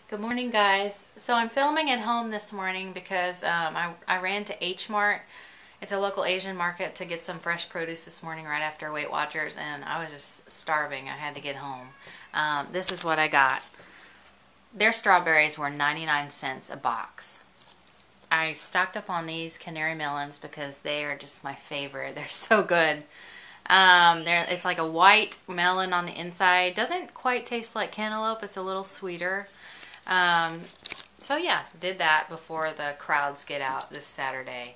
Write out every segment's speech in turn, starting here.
Good morning, guys. So I'm filming at home this morning because I ran to H Mart. It's a local Asian market to get some fresh produce this morning right after Weight Watchers, and I was just starving. I had to get home. This is what I got. Their strawberries were 99 cents a box. I stocked up on these canary melons because they are just my favorite. They're so good. It's like a white melon on the inside. Doesn't quite taste like cantaloupe. It's a little sweeter. So yeah, did that before the crowds get out this Saturday.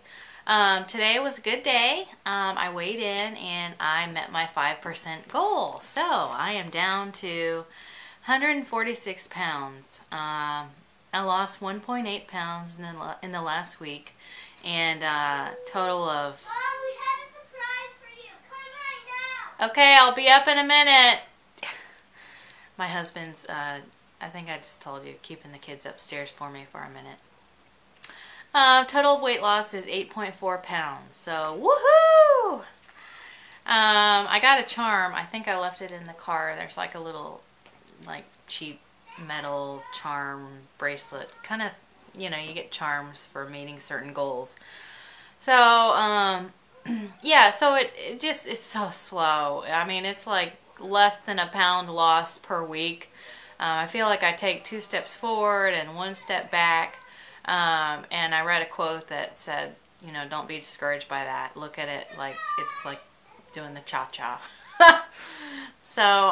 Today was a good day. I weighed in and I met my 5% goal. So I am down to 146 pounds. I lost 1.8 pounds in the last week, and total of... Mom, we have a surprise for you. Come right now. Okay, I'll be up in a minute. My husband's, I think I just told you, keeping the kids upstairs for me for a minute. Total of weight loss is 8.4 pounds, so woohoo! I got a charm. I think I left it in the car. There's like a little, like, cheap metal charm bracelet. Kind of, you get charms for meeting certain goals. So, yeah, so it's so slow. I mean, it's like less than a pound lost per week. I feel like I take 2 steps forward and 1 step back. And I read a quote that said, don't be discouraged by that. Look at it like it's like doing the cha-cha. So,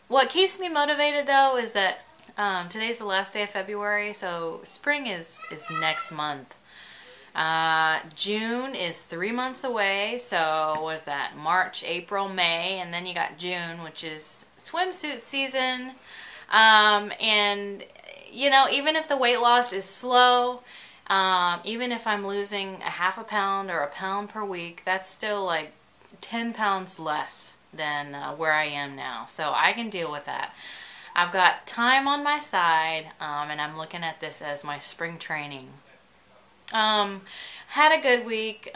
what keeps me motivated though is that today's the last day of February, so spring is next month. June is 3 months away, so what is that? March, April, May, and then you got June, which is swimsuit season. And even if the weight loss is slow, even if I'm losing a half a pound or a pound per week, that's still like 10 pounds less than where I am now. So I can deal with that. I've got time on my side, and I'm looking at this as my spring training. Had a good week.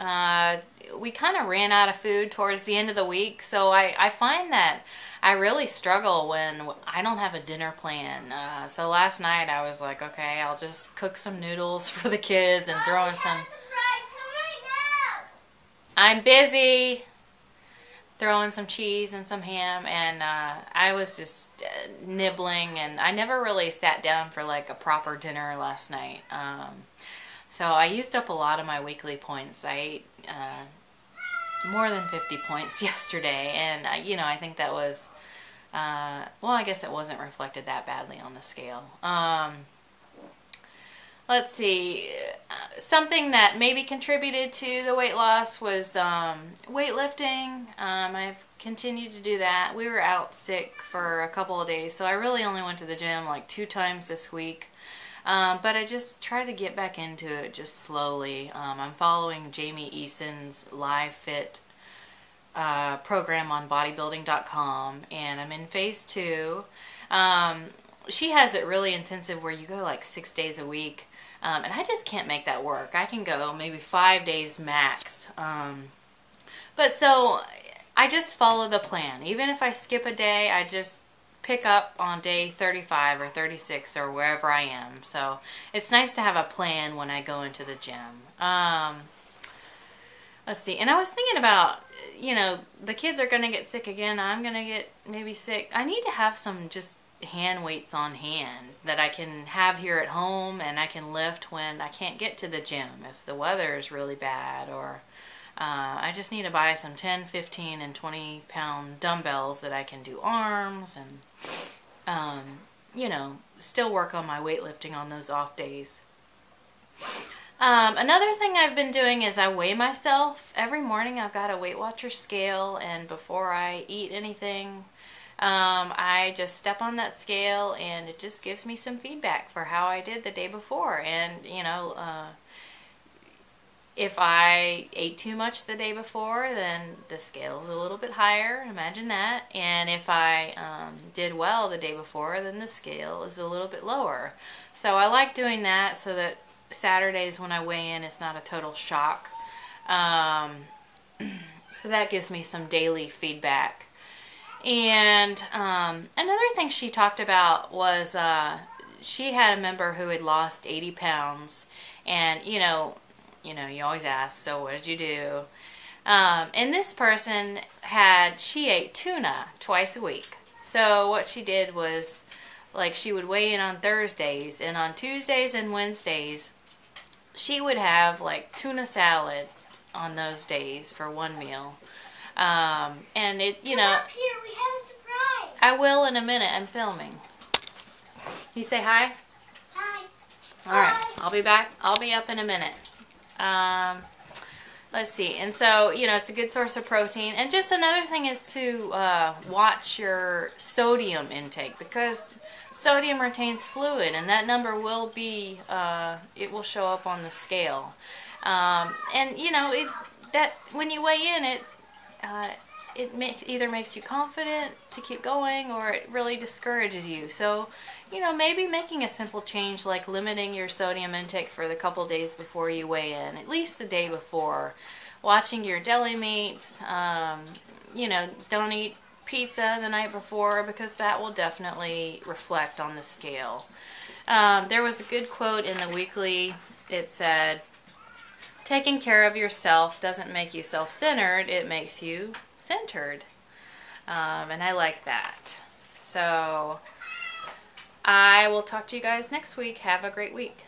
We kind of ran out of food towards the end of the week, so I find that I really struggle when I don't have a dinner plan. So last night I was like, okay, I'll just cook some noodles for the kids and throw in some... I'm busy. Throwing some cheese and some ham, and I was just nibbling, and I never really sat down for like a proper dinner last night. So I used up a lot of my weekly points. I ate more than 50 points yesterday, and I think that was, well, I guess it wasn't reflected that badly on the scale. Let's see, something that maybe contributed to the weight loss was weightlifting. I've continued to do that. We were out sick for a couple of days, so I really only went to the gym like 2 times this week. But I just try to get back into it just slowly. I'm following Jamie Eason's Live Fit program on bodybuilding.com, and I'm in phase 2. She has it really intensive where you go like 6 days a week, and I just can't make that work. I can go maybe 5 days max. But so I just follow the plan. Even if I skip a day, I just pick up on day 35 or 36 or wherever I am. So it's nice to have a plan when I go into the gym. Let's see. And I was thinking about, the kids are going to get sick again. I'm going to get maybe sick. I need to have some just hand weights on hand that I can have here at home, and I can lift when I can't get to the gym if the weather is really bad, or I just need to buy some 10, 15, and 20 pound dumbbells that I can do arms and, still work on my weightlifting on those off days. Another thing I've been doing is I weigh myself. Every morning I've got a Weight Watchers scale, and before I eat anything, I just step on that scale, and it just gives me some feedback for how I did the day before. And, if I ate too much the day before, then the scale is a little bit higher. Imagine that. And if I did well the day before, then the scale is a little bit lower. So I like doing that so that Saturdays when I weigh in, it's not a total shock. So that gives me some daily feedback. And another thing she talked about was she had a member who had lost 80 pounds, and you always ask, so what did you do? And this person she ate tuna twice a week. So what she did was, like, she would weigh in on Thursdays, and on Tuesdays and Wednesdays, she would have like tuna salad on those days for one meal. And it, Come up here, we have a surprise. I will in a minute. I'm filming. You say hi? Hi. All right, I'll be back. I'll be up in a minute. Let's see. And so, it's a good source of protein. And just another thing is to watch your sodium intake, because sodium retains fluid, and that number will be, it will show up on the scale. And, that when you weigh in, it either makes you confident to keep going, or it really discourages you. So, maybe making a simple change like limiting your sodium intake for the couple days before you weigh in, at least the day before. Watching your deli meats, don't eat pizza the night before, because that will definitely reflect on the scale. There was a good quote in the weekly. It said, "Taking care of yourself doesn't make you self-centered, it makes you centered." And I like that. So I will talk to you guys next week. Have a great week.